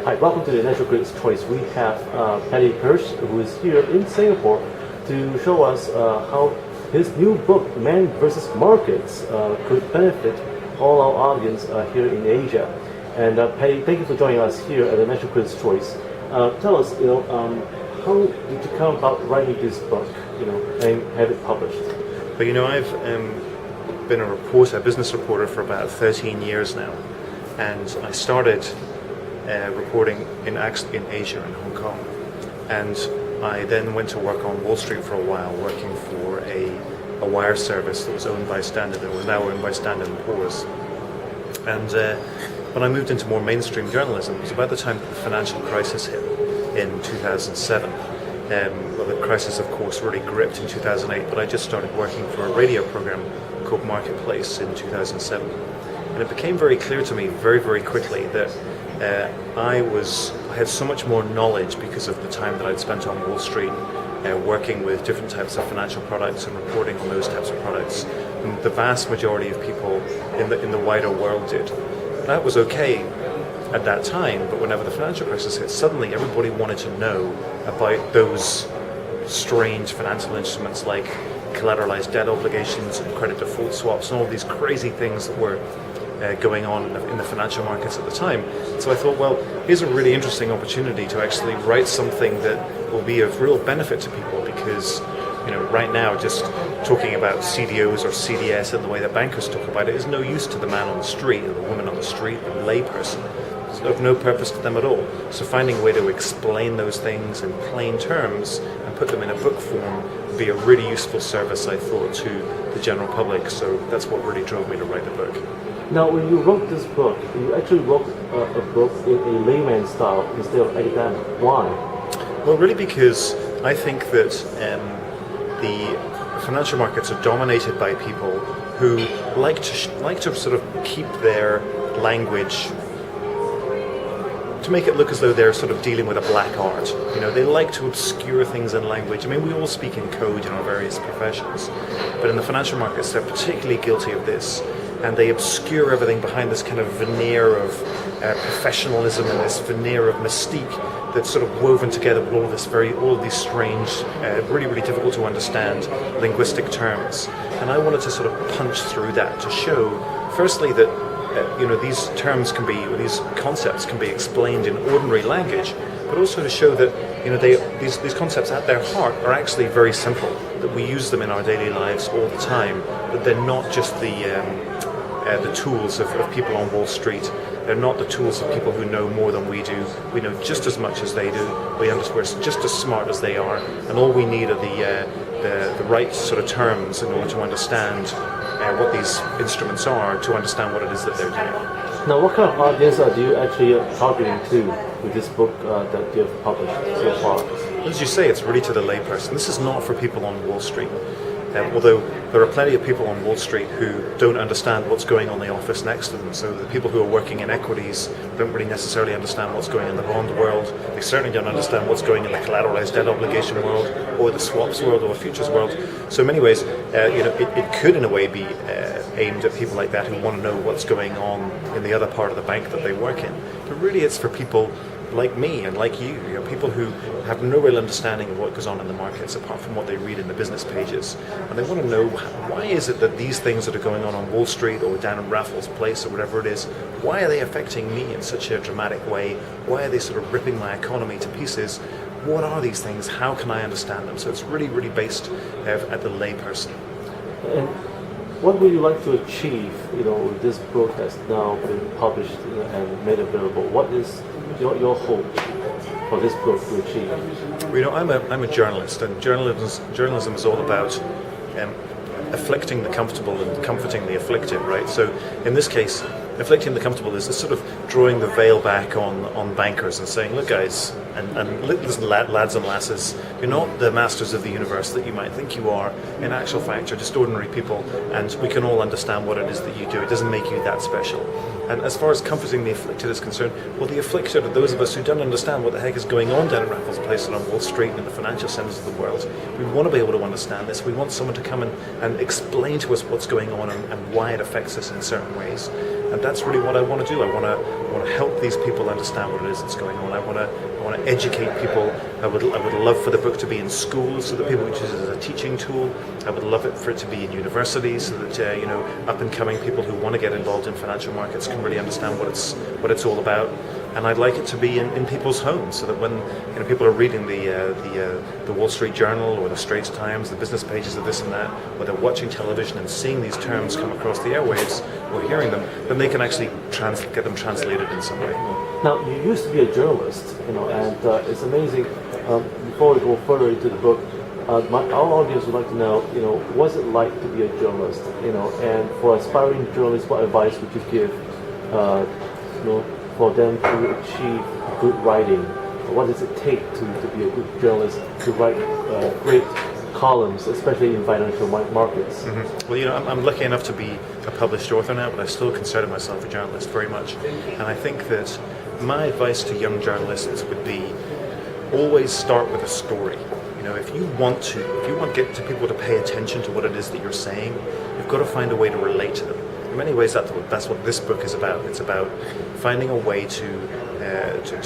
Hi, welcome to the Natural Critics Choice. We have Paddy Hirsch, who is here in Singapore to show us how his new book, Man vs. Markets, could benefit all our audience here in Asia. And Paddy, thank you for joining us here at the Natural Critics Choice. Tell us, how did you come about writing this book, and have it published? Well, I've been a business reporter for about 13 years now, and I started reporting in Asia, in Hong Kong, and I then went to work on Wall Street for a while, working for a wire service that was owned by Standard, that was now owned by Standard & Poor's. And when I moved into more mainstream journalism, it was about the time the financial crisis hit in 2007. Well, the crisis, of course, really gripped in 2008, but I just started working for a radio program called Marketplace in 2007. And it became very clear to me very, very quickly that I had so much more knowledge because of the time that I'd spent on Wall Street working with different types of financial products and reporting on those types of products than the vast majority of people in the wider world did. That was okay at that time, but whenever the financial crisis hit, suddenly everybody wanted to know about those strange financial instruments like collateralized debt obligations and credit default swaps and all these crazy things that were going on in the financial markets at the time. So I thought, well, here's a really interesting opportunity to actually write something that will be of real benefit to people, because right now just talking about CDOs or CDS and the way that bankers talk about it is no use to the man on the street or the woman on the street, the layperson. It's of no purpose to them at all. So finding a way to explain those things in plain terms and put them in a book form would be a really useful service, I thought, to the general public. So that's what really drove me to write the book. Now, when you wrote this book, you actually wrote a book in a layman style instead of academic. Why? Well, really because I think that the financial markets are dominated by people who like to sort of keep their language to make it look as though they're sort of dealing with a black art. They like to obscure things in language. I mean, we all speak in code in our various professions, but in the financial markets, they're particularly guilty of this. And they obscure everything behind this kind of veneer of professionalism and this veneer of mystique that's sort of woven together with all of these strange, really, really difficult to understand linguistic terms. And I wanted to sort of punch through that to show, firstly, that these terms these concepts can be explained in ordinary language, but also to show that these concepts at their heart are actually very simple, that we use them in our daily lives all the time, that they're not just the tools of people on Wall Street. They're not the tools of people who know more than we do. We know just as much as they do. We're just as smart as they are, and all we need are the right sort of terms in order to understand what these instruments are, to understand what it is that they're doing. Now, what kind of audience do you actually targeting to with this book that you have published so far? As you say, it's really to the layperson. This is not for people on Wall Street. Although there are plenty of people on Wall Street who don't understand what's going on in the office next to them. So the people who are working in equities don't really necessarily understand what's going on in the bond world. They certainly don't understand what's going on in the collateralized debt obligation world, or the swaps world, or the futures world. So in many ways, it could in a way be aimed at people like that who want to know what's going on in the other part of the bank that they work in. But really it's for people like me and like you, people who have no real understanding of what goes on in the markets apart from what they read in the business pages. And they want to know, why is it that these things that are going on Wall Street or down in Raffles Place or whatever it is, why are they affecting me in such a dramatic way? Why are they sort of ripping my economy to pieces? What are these things? How can I understand them? So it's really, really based at the layperson. And what would you like to achieve, with this book that's now been published and made available? What is your hope for this book to achieve? I'm a journalist, and journalism is all about afflicting the comfortable and comforting the afflicted, right? So in this case, afflicting the comfortable is sort of drawing the veil back on bankers and saying, look guys, and listen lads and lasses, you're not the masters of the universe that you might think you are. In actual fact, you're just ordinary people, and we can all understand what it is that you do. It doesn't make you that special. And as far as comforting the afflicted is concerned, well, the afflicted are those of us who don't understand what the heck is going on down in Raffles Place and on Wall Street and in the financial centers of the world. We want to be able to understand this. We want someone to come and explain to us what's going on and why it affects us in certain ways. And that's really what I want to do. I want to help these people understand what it is that's going on. I want to educate people. I would love for the book to be in schools so that people can use it as a teaching tool. I would love it for it to be in universities so that up and coming people who want to get involved in financial markets can really understand what it's all about. And I'd like it to be in people's homes so that when people are reading the Wall Street Journal or the Straits Times, the business pages of this and that, or they're watching television and seeing these terms come across the airwaves or hearing them, then they can actually get them translated in some way. Now, you used to be a journalist, and it's amazing. Before we go further into the book, our audience would like to know, what's it like to be a journalist, and for aspiring journalists, what advice would you give, for them to achieve good writing? What does it take to be a good journalist, to write great columns, especially in financial markets? Mm-hmm. Well, I'm lucky enough to be a published author now, but I still consider myself a journalist very much. And I think that my advice to young journalists would be always start with a story. If you want to get to people to pay attention to what it is that you're saying, you've got to find a way to relate to them. In many ways, that's what this book is about. It's about finding a way to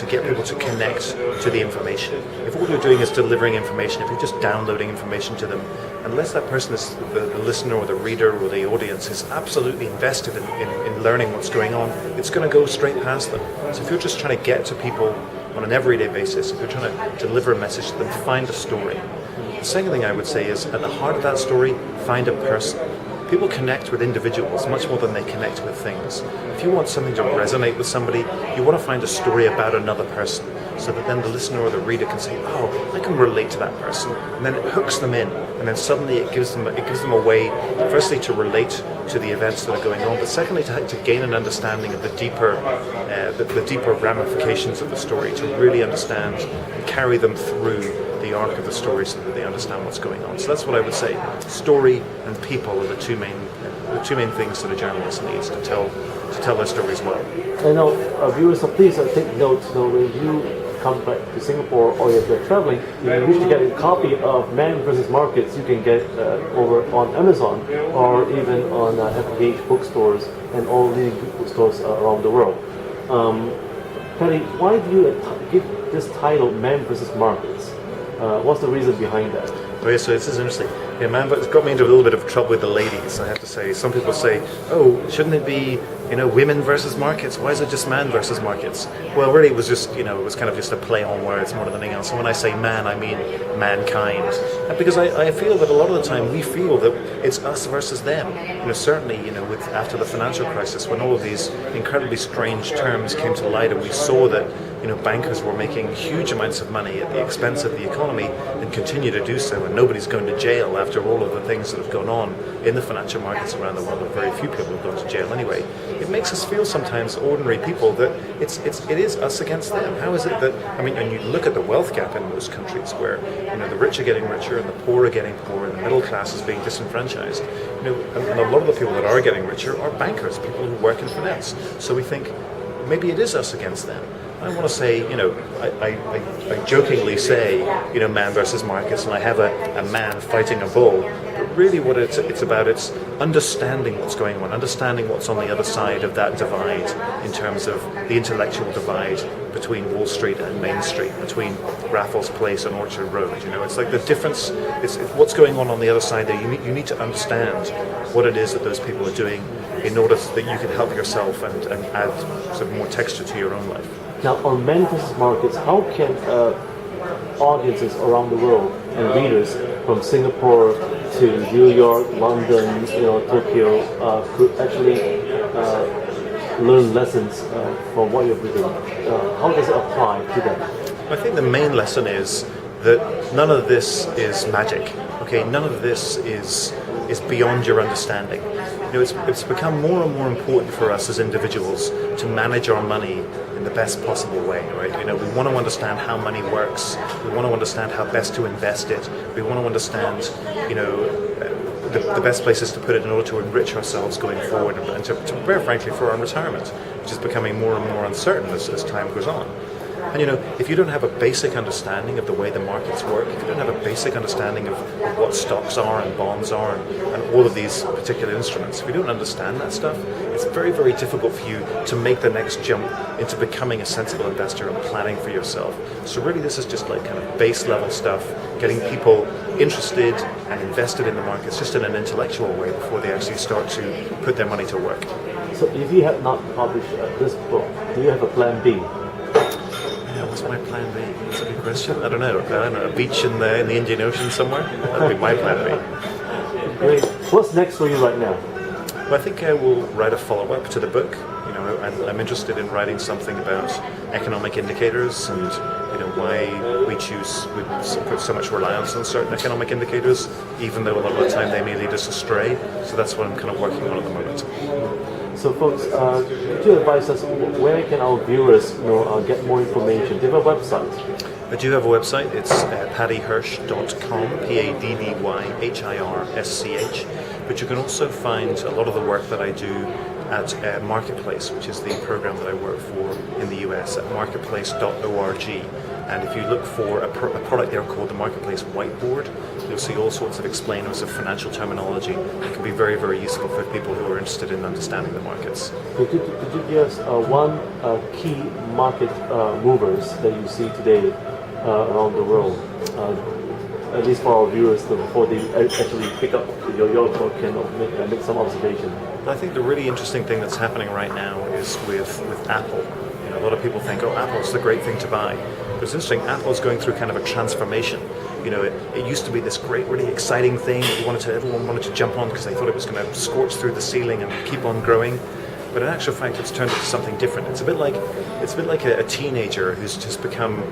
get people to connect to the information. If all you're doing is delivering information, if you're just downloading information to them, unless that person is the listener or the reader or the audience is absolutely invested in learning what's going on, it's going to go straight past them. So if you're just trying to get to people on an everyday basis, if you're trying to deliver a message to them, find a story. The second thing I would say is, at the heart of that story, find a person. People connect with individuals much more than they connect with things. If you want something to resonate with somebody, you want to find a story about another person, so that then the listener or the reader can say, oh, I can relate to that person. And then it hooks them in, and then suddenly it gives them a way, firstly, to relate to the events that are going on, but secondly, to gain an understanding of the deeper ramifications of the story, to really understand and carry them through the arc of the story so that they understand what's going on. So that's what I would say. Story and people are the two main things that a journalist needs to tell their stories well. I know, viewers, so please take note. When you come back to Singapore or if you're traveling, you wish to get a copy of Man vs. Markets, you can get over on Amazon or even on FPH bookstores and all leading bookstores around the world. Paddy, why do you give this title Man vs. Markets? What's the reason behind that? Oh yeah, so this is interesting. Yeah, man, it's got me into a little bit of trouble with the ladies, I have to say. Some people say, oh, shouldn't it be, women versus markets? Why is it just man versus markets? Well, really, it was just, it was kind of just a play on words more than anything else. And when I say man, I mean mankind. And because I feel that a lot of the time we feel that it's us versus them. Certainly, after the financial crisis, when all of these incredibly strange terms came to light, and we saw that bankers were making huge amounts of money at the expense of the economy and continue to do so, and nobody's going to jail after all of the things that have gone on in the financial markets around the world, and very few people have gone to jail anyway. It makes us feel sometimes, ordinary people, that it is us against them. How is it that, and you look at the wealth gap in most countries where, the rich are getting richer and the poor are getting poorer and the middle class is being disenfranchised. And a lot of the people that are getting richer are bankers, people who work in finance. So we think, maybe it is us against them. I want to say, I jokingly say, man versus markets, and I have a man fighting a bull. But really what it's about, it's understanding what's going on, understanding what's on the other side of that divide in terms of the intellectual divide between Wall Street and Main Street, between Raffles Place and Orchard Road. It's like the difference, it's what's going on the other side there. You need to understand what it is that those people are doing in order that you can help yourself and add sort of more texture to your own life. Now, on Man vs. Markets, how can audiences around the world and readers from Singapore to New York, London, Tokyo, could actually learn lessons from what you've written? How does it apply to them? I think the main lesson is that none of this is magic. Okay, none of this is beyond your understanding. It's become more and more important for us as individuals to manage our money in the best possible way, right? We want to understand how money works. We want to understand how best to invest it. We want to understand, the best places to put it in order to enrich ourselves going forward and to prepare, frankly, for our retirement, which is becoming more and more uncertain as time goes on. And if you don't have a basic understanding of the way the markets work, if you don't have a basic understanding of what stocks are and bonds are and all of these particular instruments, if you don't understand that stuff, it's very, very difficult for you to make the next jump into becoming a sensible investor and planning for yourself. So really this is just like kind of base level stuff, getting people interested and invested in the markets just in an intellectual way before they actually start to put their money to work. So if you have not published this book, do you have a plan B? Yeah, what's my plan B? That's a good question. I don't know. A beach in the Indian Ocean somewhere? That'd be my plan B. Great. What's next for you right now? Well, I think I will write a follow-up to the book. I'm interested in writing something about economic indicators and why we put so much reliance on certain economic indicators, even though a lot of the time they may lead us astray. So that's what I'm kind of working on at the moment. So folks, could you advise us where can our viewers get more information? Do you have a website? I do have a website. It's paddyhirsch.com, PADDYHIRSCH. But you can also find a lot of the work that I do at Marketplace, which is the program that I work for in the US, at marketplace.org. And if you look for a product there called the Marketplace Whiteboard, you'll see all sorts of explainers of financial terminology that can be very, very useful for people who are interested in understanding the markets. Could you give us one key market movers that you see today around the world, at least for our viewers, before they actually pick up your book and make some observation? I think the really interesting thing that's happening right now is with Apple. A lot of people think, oh, Apple's the great thing to buy. But it's interesting, Apple's going through kind of a transformation. It used to be this great, really exciting thing that everyone wanted to jump on because they thought it was going to scorch through the ceiling and keep on growing. But in actual fact, it's turned into something different. It's a bit like a teenager who's just become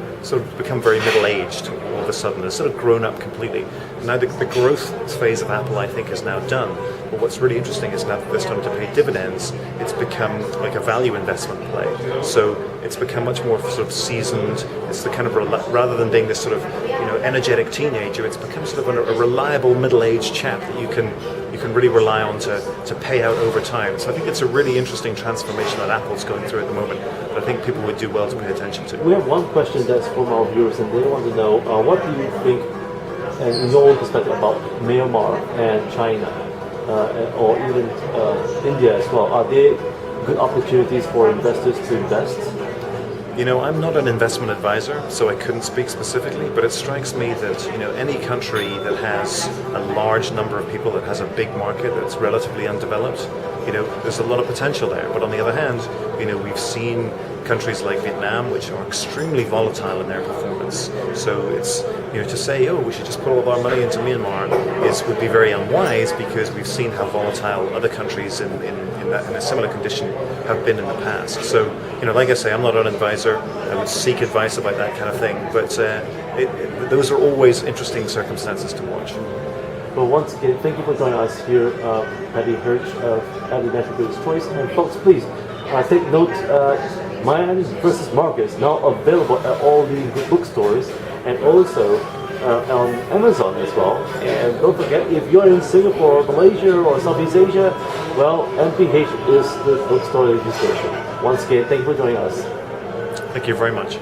very middle-aged all of a sudden. It's sort of grown up completely. Now the growth phase of Apple, I think, is now done. But what's really interesting is now that they're starting to pay dividends, it's become like a value investment play. So it's become much more sort of seasoned. It's the kind of rather than being this sort of energetic teenager, it's become sort of a reliable middle-aged chap that you can really rely on to pay out over time. So I think it's a really interesting transformation that Apple's going through at the moment that I think people would do well to pay attention to. We have one question that's from our viewers, and they want to know what do you think, and in your own perspective, about Myanmar and China, or even India as well? Are there good opportunities for investors to invest? I'm not an investment advisor, so I couldn't speak specifically, but it strikes me that, any country that has a large number of people, that has a big market that's relatively undeveloped, there's a lot of potential there. But on the other hand, we've seen countries like Vietnam, which are extremely volatile in their performance. So it's, to say, oh, we should just put all of our money into Myanmar would be very unwise, because we've seen how volatile other countries in a similar condition have been in the past. So, like I say, I'm not an advisor. I would seek advice about that kind of thing. But those are always interesting circumstances to watch. Well, once again, thank you for joining us here, Paddy Hirsch at the National Builders Choice. And folks, please take note, Miami versus Markets now available at all the bookstores and also on Amazon as well. And don't forget, if you're in Singapore, Malaysia, or Southeast Asia, well, MPH is the bookstore that you should go to. Once again, thank you for joining us. Thank you very much.